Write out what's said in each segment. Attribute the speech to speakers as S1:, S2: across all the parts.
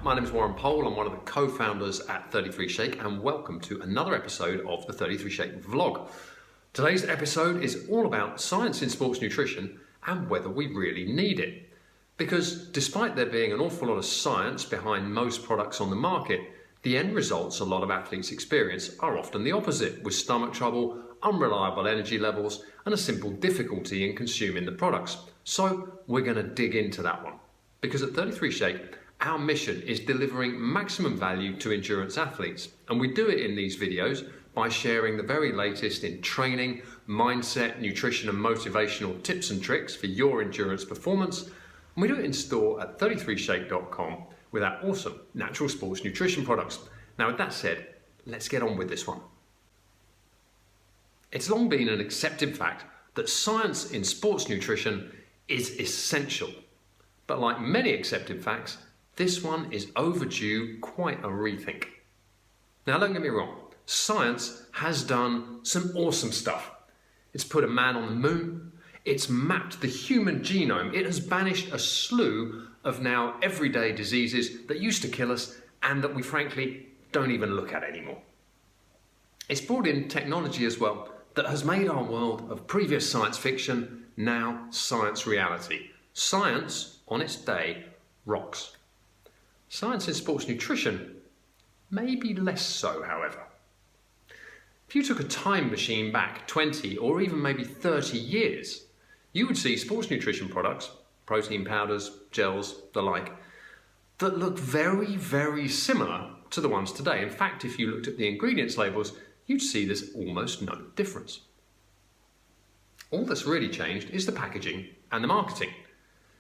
S1: my name is Warren Pole. I'm one of the co-founders at 33 Shake, and welcome to another episode of the 33 Shake vlog. Today's episode is all about science in sports nutrition and whether we really need it. Because despite there being an awful lot of science behind most products on the market, the end results a lot of athletes experience are often the opposite, with stomach trouble, unreliable energy levels, and a simple difficulty in consuming the products. So we're going to dig into that one. Because at 33 Shake, our mission is delivering maximum value to endurance athletes. And we do it in these videos by sharing the very latest in training, mindset, nutrition and motivational tips and tricks for your endurance performance. And we do it in store at 33shake.com with our awesome natural sports nutrition products. Now with that said, let's get on with this one. It's long been an accepted fact that science in sports nutrition is essential. But like many accepted facts, this one is overdue quite a rethink. Now don't get me wrong, science has done some awesome stuff. It's put a man on the moon, it's mapped the human genome, it has banished a slew of now everyday diseases that used to kill us and that we frankly don't even look at anymore. It's brought in technology as well that has made our world of previous science fiction now science reality. Science, on its day, rocks. Science in sports nutrition, maybe less so, however. If you took a time machine back 20 or even maybe 30 years, you would see sports nutrition products, protein powders, gels, the like, that look very, very similar to the ones today. In fact, if you looked at the ingredients labels, you'd see there's almost no difference. All that's really changed is the packaging and the marketing.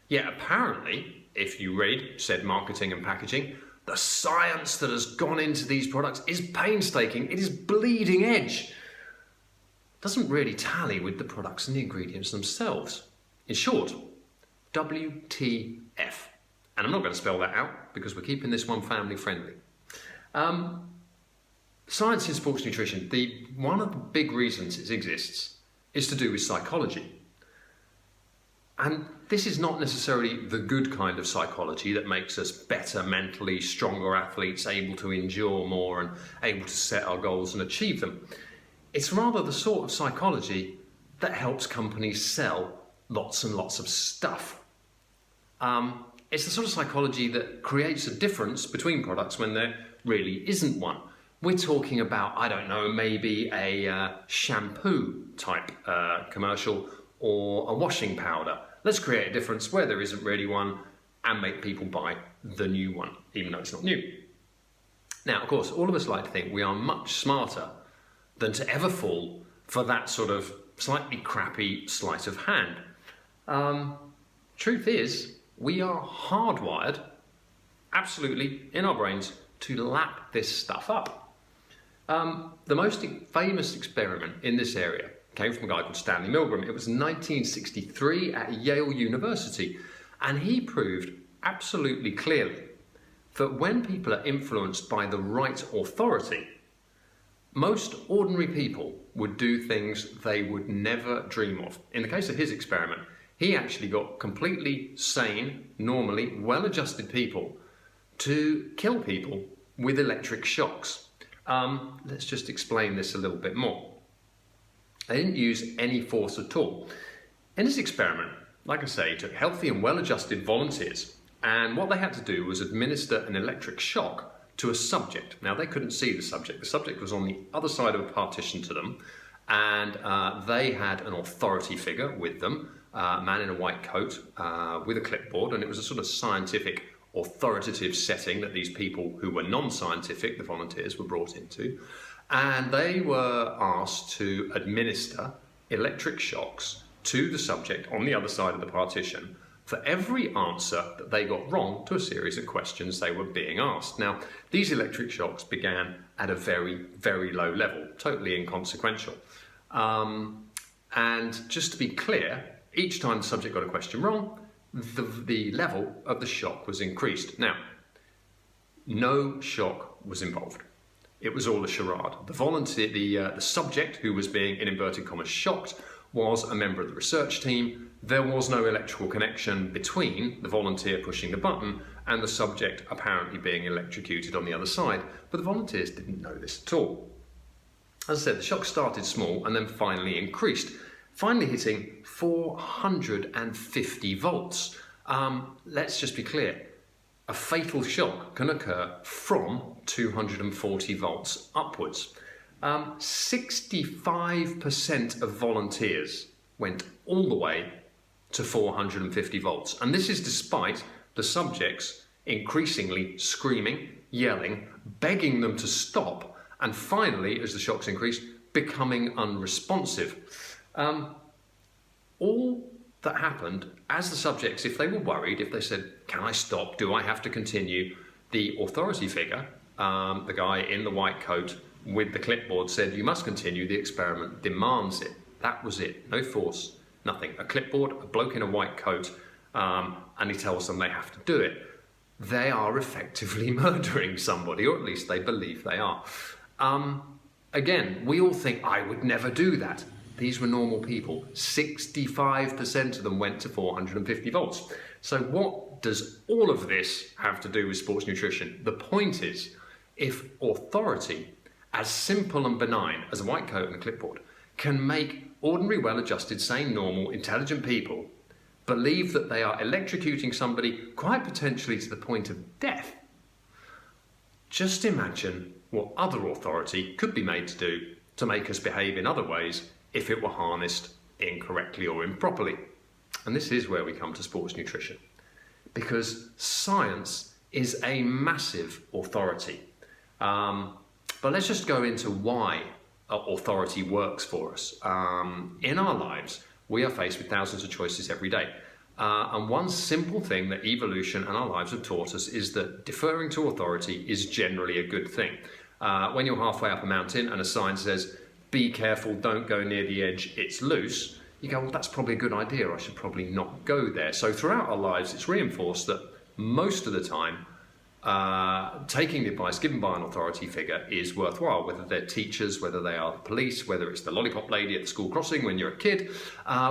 S1: Yet apparently, if you read said marketing and packaging, the science that has gone into these products is painstaking, it is bleeding edge. Doesn't really tally with the products and the ingredients themselves. In short, WTF. And I'm not going to spell that out because we're keeping this one family friendly. Science in sports nutrition, one of the big reasons it exists is to do with psychology. And this is not necessarily the good kind of psychology that makes us better mentally, stronger athletes, able to endure more and able to set our goals and achieve them. It's rather the sort of psychology that helps companies sell lots and lots of stuff. It's the sort of psychology that creates a difference between products when there really isn't one. We're talking about, I don't know, maybe a shampoo type commercial or a washing powder. Let's create a difference where there isn't really one and make people buy the new one, even though it's not new. Now, of course, all of us like to think we are much smarter than to ever fall for that sort of slightly crappy sleight of hand. Truth is, we are hardwired, absolutely, in our brains to lap this stuff up. The most famous experiment in this area came from a guy called Stanley Milgram. It was 1963 at Yale University, and he proved absolutely clearly that when people are influenced by the right authority, most ordinary people would do things they would never dream of. In the case of his experiment, he actually got completely sane, normally well-adjusted people to kill people with electric shocks. Let's just explain this a little bit more. They didn't use any force at all. In this experiment, like I say, he took healthy and well-adjusted volunteers, and what they had to do was administer an electric shock to a subject. Now, they couldn't see the subject. The subject was on the other side of a partition to them, and they had an authority figure with them, a man in a white coat with a clipboard, and it was a sort of scientific, authoritative setting that these people who were non-scientific, the volunteers, were brought into. And they were asked to administer electric shocks to the subject on the other side of the partition for every answer that they got wrong to a series of questions they were being asked. Now, these electric shocks began at a very, very low level, totally inconsequential. And just to be clear, each time the subject got a question wrong, the level of the shock was increased. Now, no shock was involved. It was all a charade. The volunteer, the subject who was being, in inverted commas, shocked was a member of the research team. There was no electrical connection between the volunteer pushing the button and the subject apparently being electrocuted on the other side, but the volunteers didn't know this at all. As I said, the shock started small and then finally increased, finally hitting 450 volts. Let's just be clear, a fatal shock can occur from 240 volts upwards. 65% of volunteers went all the way to 450 volts, and this is despite the subjects increasingly screaming, yelling, begging them to stop, and finally, as the shocks increased, becoming unresponsive. All that happened as the subjects, if they were worried, if they said, can I stop, do I have to continue, the authority figure, the guy in the white coat with the clipboard, said, you must continue, the experiment demands it. That was it, no force, nothing. A clipboard, a bloke in a white coat, and he tells them they have to do it. They are effectively murdering somebody, or at least they believe they are. Again, we all think, I would never do that. These were normal people. 65% of them went to 450 volts. So what does all of this have to do with sports nutrition? The point is, if authority, as simple and benign as a white coat and a clipboard, can make ordinary, well-adjusted, sane, normal, intelligent people believe that they are electrocuting somebody quite potentially to the point of death, just imagine what other authority could be made to do to make us behave in other ways if it were harnessed incorrectly or improperly. And this is where we come to sports nutrition, because science is a massive authority. But let's just go into why authority works for us. In our lives, we are faced with thousands of choices every day. And one simple thing that evolution and our lives have taught us is that deferring to authority is generally a good thing. When you're halfway up a mountain and a sign says, be careful, don't go near the edge, it's loose, you go, well, that's probably a good idea, I should probably not go there. So throughout our lives, it's reinforced that most of the time, taking the advice given by an authority figure is worthwhile, whether they're teachers, whether they are the police, whether it's the lollipop lady at the school crossing when you're a kid,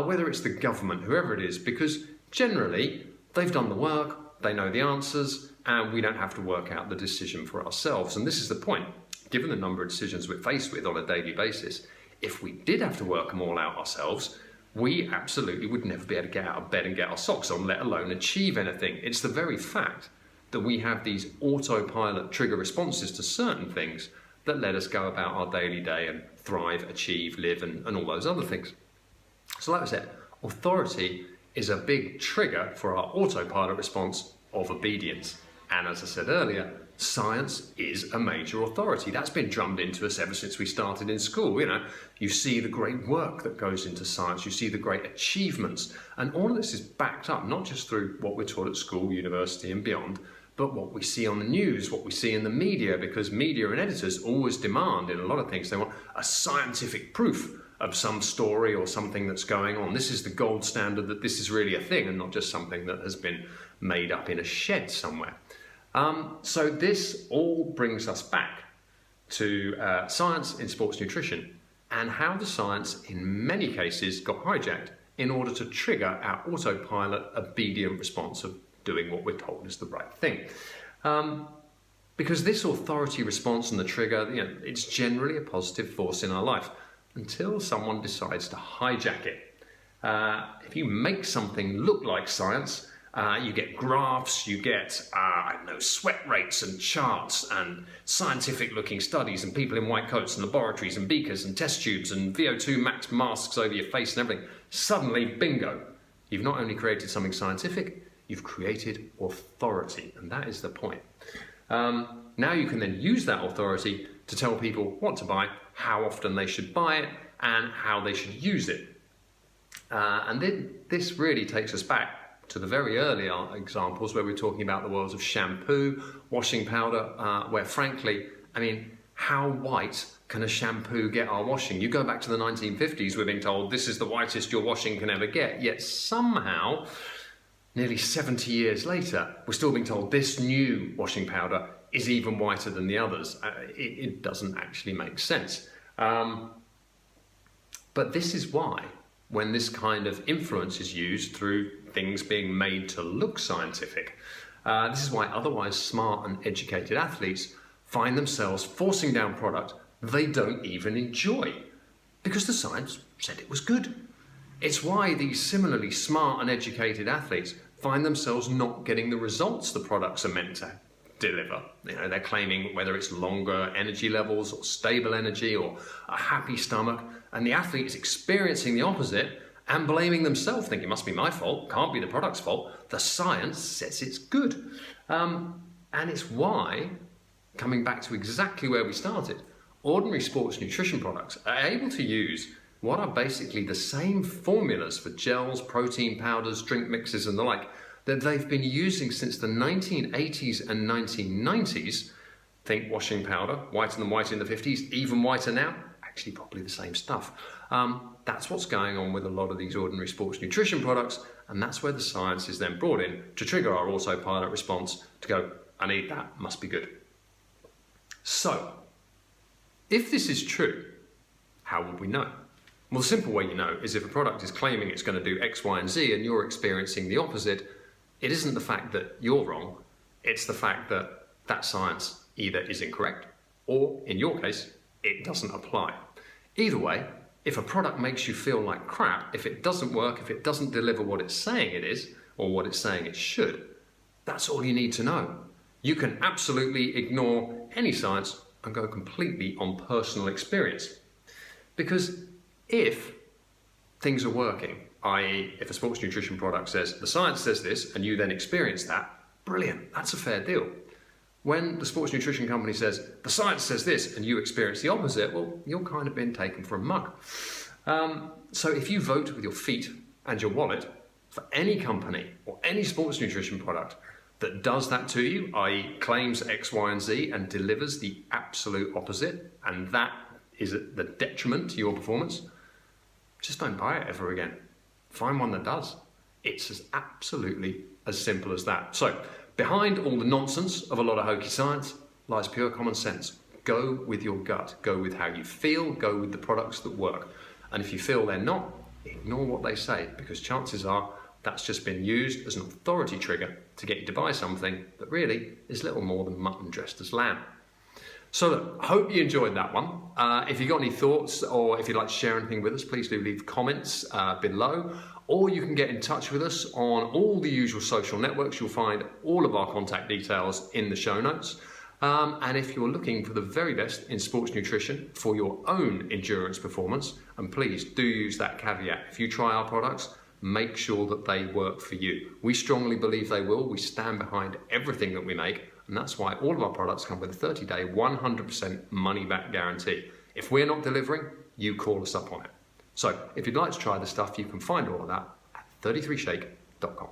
S1: whether it's the government, whoever it is, because generally they've done the work, they know the answers, and we don't have to work out the decision for ourselves. And this is the point. Given the number of decisions we're faced with on a daily basis, if we did have to work them all out ourselves, we absolutely would never be able to get out of bed and get our socks on, let alone achieve anything. It's the very fact that we have these autopilot trigger responses to certain things that let us go about our daily day and thrive, achieve, live, and all those other things. So like I said, authority is a big trigger for our autopilot response of obedience. And as I said earlier, science is a major authority. That's been drummed into us ever since we started in school. You know, you see the great work that goes into science, you see the great achievements, and all of this is backed up not just through what we're taught at school, university and beyond, but what we see on the news, what we see in the media, because media and editors always demand in a lot of things, they want a scientific proof of some story or something that's going on. This is the gold standard that this is really a thing and not just something that has been made up in a shed somewhere. So this all brings us back to science in sports nutrition and how the science in many cases got hijacked in order to trigger our autopilot obedient response of doing what we're told is the right thing. Because this authority response and the trigger, you know, it's generally a positive force in our life until someone decides to hijack it. If you make something look like science, you get graphs, you get, I don't know, sweat rates and charts and scientific looking studies and people in white coats and laboratories and beakers and test tubes and VO2 max masks over your face and everything. Suddenly, bingo, you've not only created something scientific, you've created authority, and that is the point. Now you can then use that authority to tell people what to buy, how often they should buy it, and how they should use it. And then this really takes us back to the very early examples where we're talking about the worlds of shampoo, washing powder, where frankly, I mean, how white can a shampoo get our washing? You go back to the 1950s, we're being told this is the whitest your washing can ever get, yet somehow, nearly 70 years later, we're still being told this new washing powder is even whiter than the others. It doesn't actually make sense. But this is why, when this kind of influence is used through things being made to look scientific, This is why otherwise smart and educated athletes find themselves forcing down product they don't even enjoy because the science said it was good. It's why these similarly smart and educated athletes find themselves not getting the results the products are meant to deliver. They're claiming whether it's longer energy levels or stable energy or a happy stomach, and the athlete is experiencing the opposite and blaming themselves, thinking it must be my fault, can't be the product's fault. The science says it's good. And it's why, coming back to exactly where we started, ordinary sports nutrition products are able to use what are basically the same formulas for gels, protein powders, drink mixes and the like that they've been using since the 1980s and 1990s. Think washing powder, whiter than white in the 50s, even whiter now, actually probably the same stuff. That's what's going on with a lot of these ordinary sports nutrition products, and that's where the science is then brought in to trigger our autopilot response to go, I need that, must be good. So, if this is true, how would we know? Well, the simple way you know is if a product is claiming it's going to do X, Y, and Z and you're experiencing the opposite, it isn't the fact that you're wrong, it's the fact that that science either is incorrect or, in your case, it doesn't apply. Either way, if a product makes you feel like crap, if it doesn't work, if it doesn't deliver what it's saying it is, or what it's saying it should, that's all you need to know. You can absolutely ignore any science and go completely on personal experience. Because if things are working, i.e. if a sports nutrition product says, the science says this, and you then experience that, brilliant, that's a fair deal. When the sports nutrition company says, the science says this, and you experience the opposite, well, you're kind of being taken for a mug. So if you vote with your feet and your wallet for any company or any sports nutrition product that does that to you, i.e. claims X, Y, and Z and delivers the absolute opposite, and that is at the detriment to your performance, just don't buy it ever again. Find one that does. It's as absolutely as simple as that. So, behind all the nonsense of a lot of hokey science lies pure common sense. Go with your gut. Go with how you feel. Go with the products that work. And if you feel they're not, ignore what they say, because chances are that's just been used as an authority trigger to get you to buy something that really is little more than mutton dressed as lamb. So look, I hope you enjoyed that one. If you've got any thoughts or if you'd like to share anything with us, please do leave comments below, or you can get in touch with us on all the usual social networks. You'll find all of our contact details in the show notes. And if you're looking for the very best in sports nutrition for your own endurance performance, and please do use that caveat, if you try our products, make sure that they work for you. We strongly believe they will. We stand behind everything that we make. And that's why all of our products come with a 30-day, 100% money-back guarantee. If we're not delivering, you call us up on it. So if you'd like to try the stuff, you can find all of that at 33shake.com.